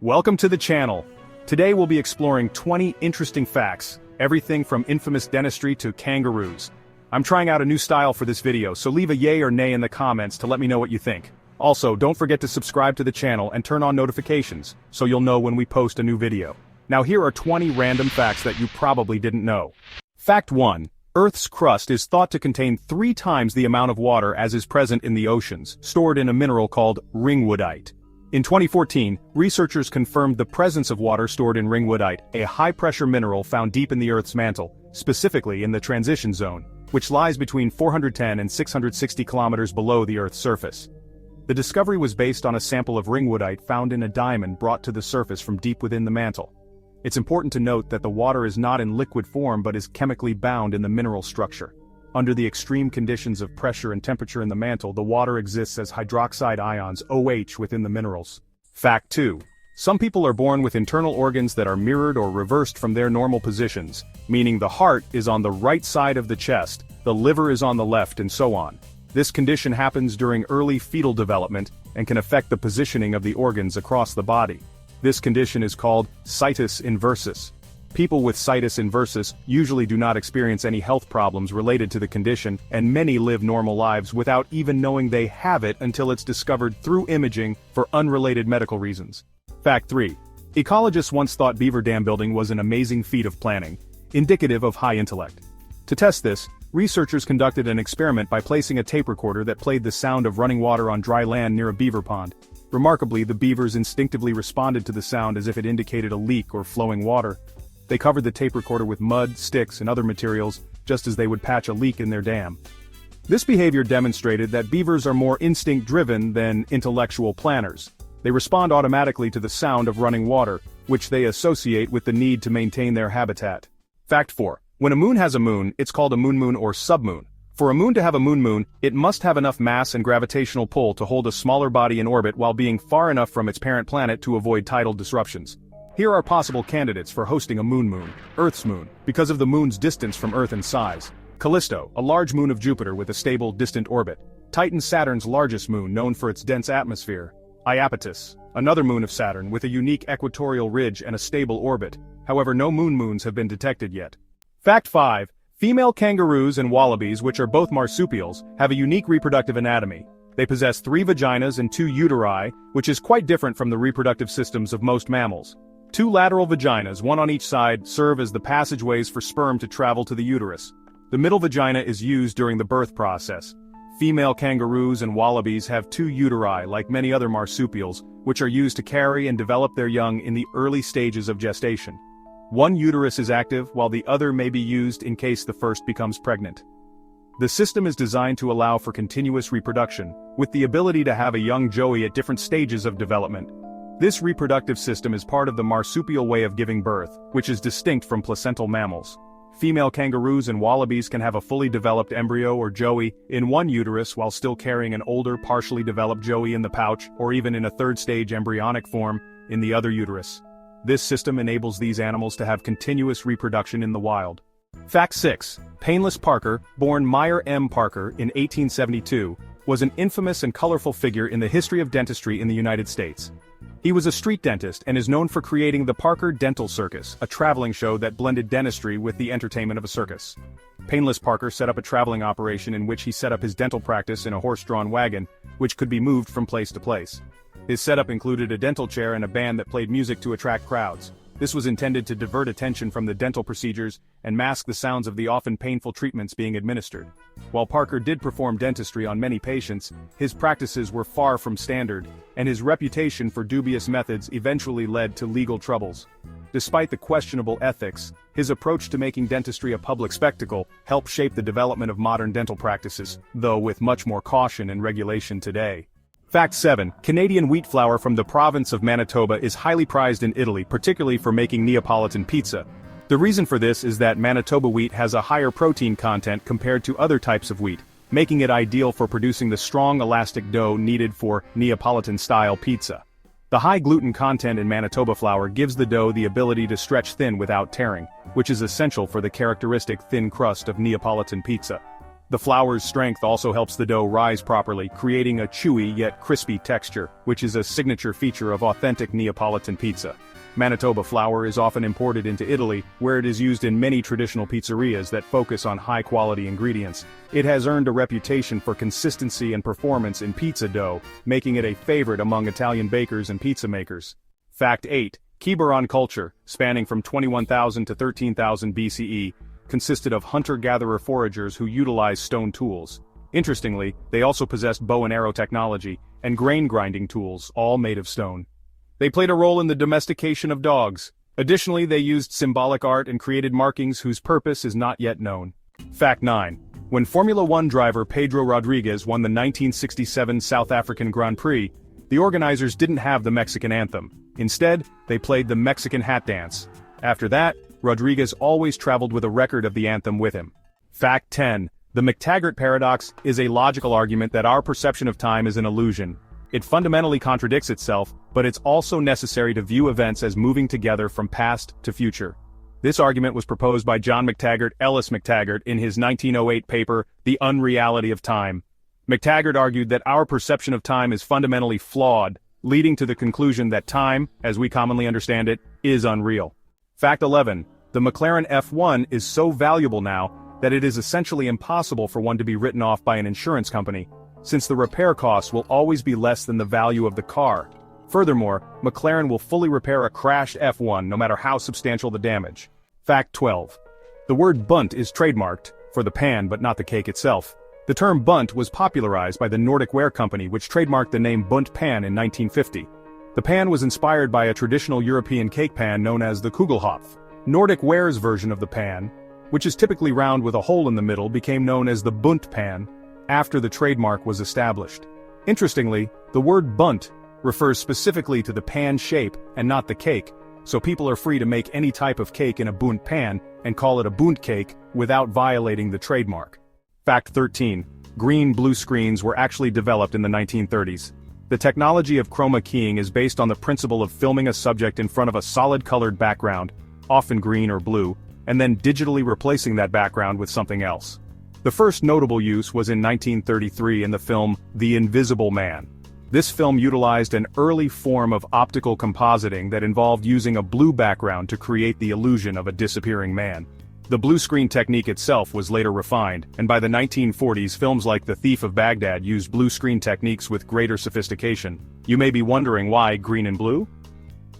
Welcome to the channel. Today we'll be exploring 20 interesting facts, everything from infamous dentistry to kangaroos. I'm trying out a new style for this video, so leave a yay or nay in the comments to let me know what you think. Also, don't forget to subscribe to the channel and turn on notifications, so you'll know when we post a new video. Now here are 20 random facts that you probably didn't know. Fact 1. Earth's crust is thought to contain 3 times the amount of water as is present in the oceans, stored in a mineral called ringwoodite. In 2014, researchers confirmed the presence of water stored in ringwoodite, a high-pressure mineral found deep in the Earth's mantle, specifically in the transition zone, which lies between 410 and 660 kilometers below the Earth's surface. The discovery was based on a sample of ringwoodite found in a diamond brought to the surface from deep within the mantle. It's important to note that the water is not in liquid form but is chemically bound in the mineral structure. Under the extreme conditions of pressure and temperature in the mantle, the water exists as hydroxide ions OH within the minerals. Fact 2. Some people are born with internal organs that are mirrored or reversed from their normal positions, meaning the heart is on the right side of the chest, the liver is on the left, and so on. This condition happens during early fetal development and can affect the positioning of the organs across the body. This condition is called situs inversus. People with situs inversus usually do not experience any health problems related to the condition, and many live normal lives without even knowing they have it until it's discovered through imaging for unrelated medical reasons. Fact 3. Ecologists once thought beaver dam building was an amazing feat of planning, indicative of high intellect. To test this, researchers conducted an experiment by placing a tape recorder that played the sound of running water on dry land near a beaver pond. Remarkably, the beavers instinctively responded to the sound as if it indicated a leak or flowing water. They covered the tape recorder with mud, sticks, and other materials, just as they would patch a leak in their dam. This behavior demonstrated that beavers are more instinct-driven than intellectual planners. They respond automatically to the sound of running water, which they associate with the need to maintain their habitat. Fact 4. When a moon has a moon, it's called a moon-moon or submoon. For a moon to have a moon-moon, it must have enough mass and gravitational pull to hold a smaller body in orbit while being far enough from its parent planet to avoid tidal disruptions. Here are possible candidates for hosting a moon-moon. Earth's moon, because of the moon's distance from Earth and size. Callisto, a large moon of Jupiter with a stable, distant orbit. Titan, Saturn's largest moon known for its dense atmosphere. Iapetus, another moon of Saturn with a unique equatorial ridge and a stable orbit. However, no moon-moons have been detected yet. Fact 5. Female kangaroos and wallabies, which are both marsupials, have a unique reproductive anatomy. They possess 3 vaginas and 2 uteri, which is quite different from the reproductive systems of most mammals. 2 lateral vaginas, one on each side, serve as the passageways for sperm to travel to the uterus. The middle vagina is used during the birth process. Female kangaroos and wallabies have 2 uteri like many other marsupials, which are used to carry and develop their young in the early stages of gestation. One uterus is active, while the other may be used in case the first becomes pregnant. The system is designed to allow for continuous reproduction, with the ability to have a young joey at different stages of development. This reproductive system is part of the marsupial way of giving birth, which is distinct from placental mammals. Female kangaroos and wallabies can have a fully developed embryo or joey in one uterus while still carrying an older, partially developed joey in the pouch, or even in a third-stage embryonic form in the other uterus. This system enables these animals to have continuous reproduction in the wild. Fact 6. Painless Parker, born Meyer M. Parker in 1872, was an infamous and colorful figure in the history of dentistry in the United States. He was a street dentist and is known for creating the Parker Dental Circus, a traveling show that blended dentistry with the entertainment of a circus. Painless Parker set up a traveling operation in which he set up his dental practice in a horse-drawn wagon, which could be moved from place to place. His setup included a dental chair and a band that played music to attract crowds. This was intended to divert attention from the dental procedures and mask the sounds of the often painful treatments being administered. While Parker did perform dentistry on many patients, his practices were far from standard, and his reputation for dubious methods eventually led to legal troubles. Despite the questionable ethics, his approach to making dentistry a public spectacle helped shape the development of modern dental practices, though with much more caution and regulation today. Fact 7. Canadian wheat flour from the province of Manitoba is highly prized in Italy, particularly for making Neapolitan pizza. The reason for this is that Manitoba wheat has a higher protein content compared to other types of wheat, making it ideal for producing the strong elastic dough needed for Neapolitan-style pizza. The high gluten content in Manitoba flour gives the dough the ability to stretch thin without tearing, which is essential for the characteristic thin crust of Neapolitan pizza. The flour's strength also helps the dough rise properly, creating a chewy yet crispy texture, which is a signature feature of authentic Neapolitan pizza. Manitoba flour is often imported into Italy, where it is used in many traditional pizzerias that focus on high-quality ingredients. It has earned a reputation for consistency and performance in pizza dough, making it a favorite among Italian bakers and pizza makers. Fact 8. Quiberon culture, spanning from 21,000 to 13,000 BCE, consisted of hunter-gatherer foragers who utilized stone tools. Interestingly, they also possessed bow and arrow technology, and grain-grinding tools, all made of stone. They played a role in the domestication of dogs. Additionally, they used symbolic art and created markings whose purpose is not yet known. Fact 9. When Formula One driver Pedro Rodriguez won the 1967 South African Grand Prix, the organizers didn't have the Mexican anthem. Instead, they played the Mexican hat dance. After that, Rodriguez always traveled with a record of the anthem with him. Fact 10. The McTaggart paradox is a logical argument that our perception of time is an illusion. It fundamentally contradicts itself, but it's also necessary to view events as moving together from past to future. This argument was proposed by John McTaggart Ellis McTaggart in his 1908 paper, The Unreality of Time. McTaggart argued that our perception of time is fundamentally flawed, leading to the conclusion that time, as we commonly understand it, is unreal. Fact 11. The McLaren F1 is so valuable now that it is essentially impossible for one to be written off by an insurance company, since the repair costs will always be less than the value of the car. Furthermore, McLaren will fully repair a crashed F1 no matter how substantial the damage. Fact 12. The word bunt is trademarked, for the pan but not the cake itself. The term bunt was popularized by the Nordic Ware Company, which trademarked the name Bunt pan in 1950. The pan was inspired by a traditional European cake pan known as the Kugelhopf. Nordic Ware's version of the pan, which is typically round with a hole in the middle, became known as the Bunt pan after the trademark was established. Interestingly, the word bunt refers specifically to the pan shape and not the cake, so people are free to make any type of cake in a Bunt pan and call it a Bunt cake without violating the trademark. Fact 13. Green-blue screens were actually developed in the 1930s. The technology of chroma keying is based on the principle of filming a subject in front of a solid-colored background, often green or blue, and then digitally replacing that background with something else. The first notable use was in 1933 in the film The Invisible Man. This film utilized an early form of optical compositing that involved using a blue background to create the illusion of a disappearing man. The blue screen technique itself was later refined, and by the 1940s films like The Thief of Baghdad used blue screen techniques with greater sophistication. You may be wondering why green and blue?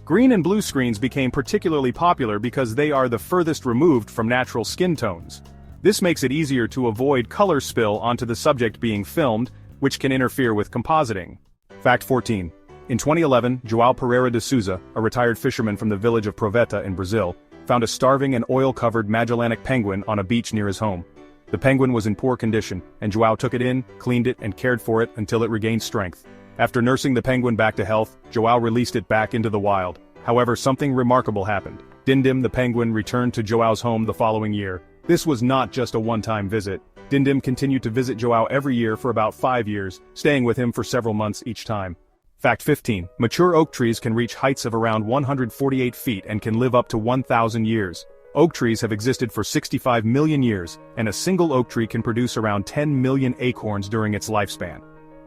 Green and blue screens became particularly popular because they are the furthest removed from natural skin tones. This makes it easier to avoid color spill onto the subject being filmed, which can interfere with compositing. Fact 14. In 2011, João Pereira de Souza, a retired fisherman from the village of Proveta in Brazil, found a starving and oil-covered Magellanic penguin on a beach near his home. The penguin was in poor condition, and João took it in, cleaned it, and cared for it until it regained strength. After nursing the penguin back to health, João released it back into the wild. However, something remarkable happened. Dindim the penguin returned to João's home the following year. This was not just a one-time visit. Dindim continued to visit João every year for about 5 years, staying with him for several months each time. Fact 15. Mature oak trees can reach heights of around 148 feet and can live up to 1,000 years. Oak trees have existed for 65 million years, and a single oak tree can produce around 10 million acorns during its lifespan.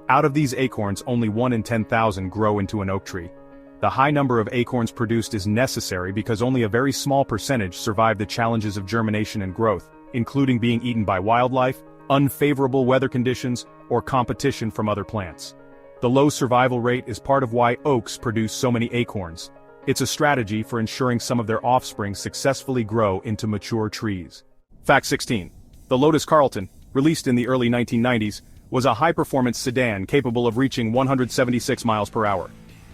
Out of these acorns, only 1 in 10,000 grow into an oak tree. The high number of acorns produced is necessary because only a very small percentage survive the challenges of germination and growth, including being eaten by wildlife, unfavorable weather conditions, or competition from other plants. The low survival rate is part of why oaks produce so many acorns. It's a strategy for ensuring some of their offspring successfully grow into mature trees. Fact 16. The Lotus Carlton, released in the early 1990s, was a high-performance sedan capable of reaching 176 miles per hour.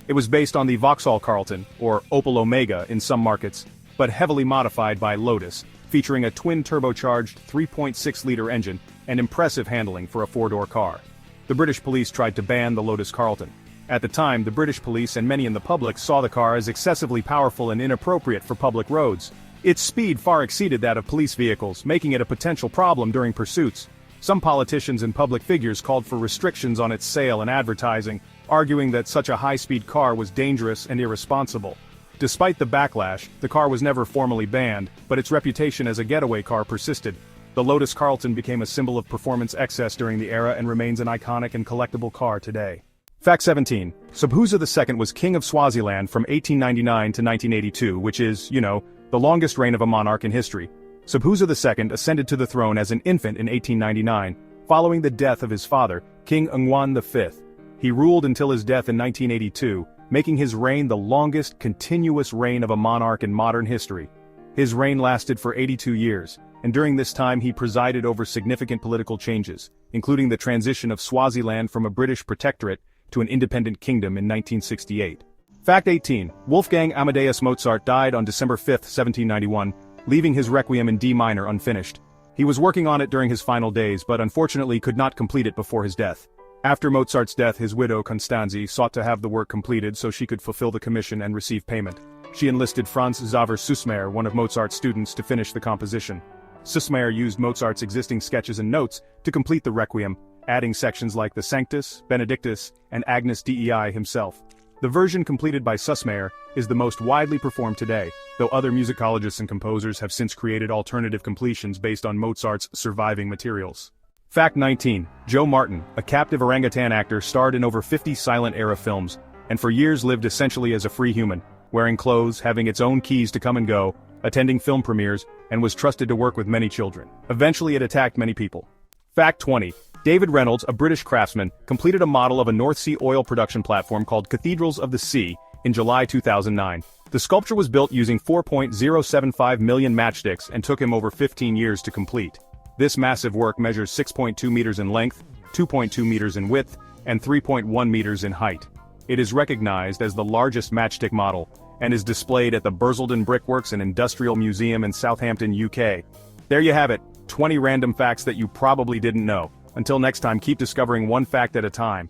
It was based on the Vauxhall Carlton, or Opel Omega in some markets, but heavily modified by Lotus, featuring a twin-turbocharged 3.6-liter engine and impressive handling for a four-door car. The British police tried to ban the Lotus Carlton. At the time, the British police and many in the public saw the car as excessively powerful and inappropriate for public roads. Its speed far exceeded that of police vehicles, making it a potential problem during pursuits. Some politicians and public figures called for restrictions on its sale and advertising, arguing that such a high-speed car was dangerous and irresponsible. Despite the backlash, the car was never formally banned, but its reputation as a getaway car persisted. The Lotus Carlton became a symbol of performance excess during the era and remains an iconic and collectible car today. Fact 17. Sobhuza II was king of Swaziland from 1899 to 1982, which is, the longest reign of a monarch in history. Sobhuza II ascended to the throne as an infant in 1899, following the death of his father, King Ngwan V. He ruled until his death in 1982, making his reign the longest continuous reign of a monarch in modern history. His reign lasted for 82 years, and during this time he presided over significant political changes, including the transition of Swaziland from a British protectorate to an independent kingdom in 1968. Fact 18. Wolfgang Amadeus Mozart died on December 5, 1791, leaving his Requiem in D minor unfinished. He was working on it during his final days but unfortunately could not complete it before his death. After Mozart's death, his widow Constanze sought to have the work completed so she could fulfill the commission and receive payment. She enlisted Franz Xaver Süssmayr, one of Mozart's students, to finish the composition. Süssmayr used Mozart's existing sketches and notes to complete the Requiem, adding sections like the Sanctus, Benedictus, and Agnus Dei himself. The version completed by Süssmayr is the most widely performed today, though other musicologists and composers have since created alternative completions based on Mozart's surviving materials. Fact 19. Joe Martin, a captive orangutan actor, starred in over 50 silent-era films, and for years lived essentially as a free human, wearing clothes, having its own keys to come and go, attending film premieres, and was trusted to work with many children. Eventually it attacked many people. Fact 20. David Reynolds, a British craftsman, completed a model of a North Sea oil production platform called Cathedrals of the Sea in July 2009. The sculpture was built using 4.075 million matchsticks and took him over 15 years to complete. This massive work measures 6.2 meters in length, 2.2 meters in width, and 3.1 meters in height. It is recognized as the largest matchstick model, and is displayed at the Bursledon Brickworks and Industrial Museum in Southampton, UK. There you have it, 20 random facts that you probably didn't know. Until next time, keep discovering one fact at a time.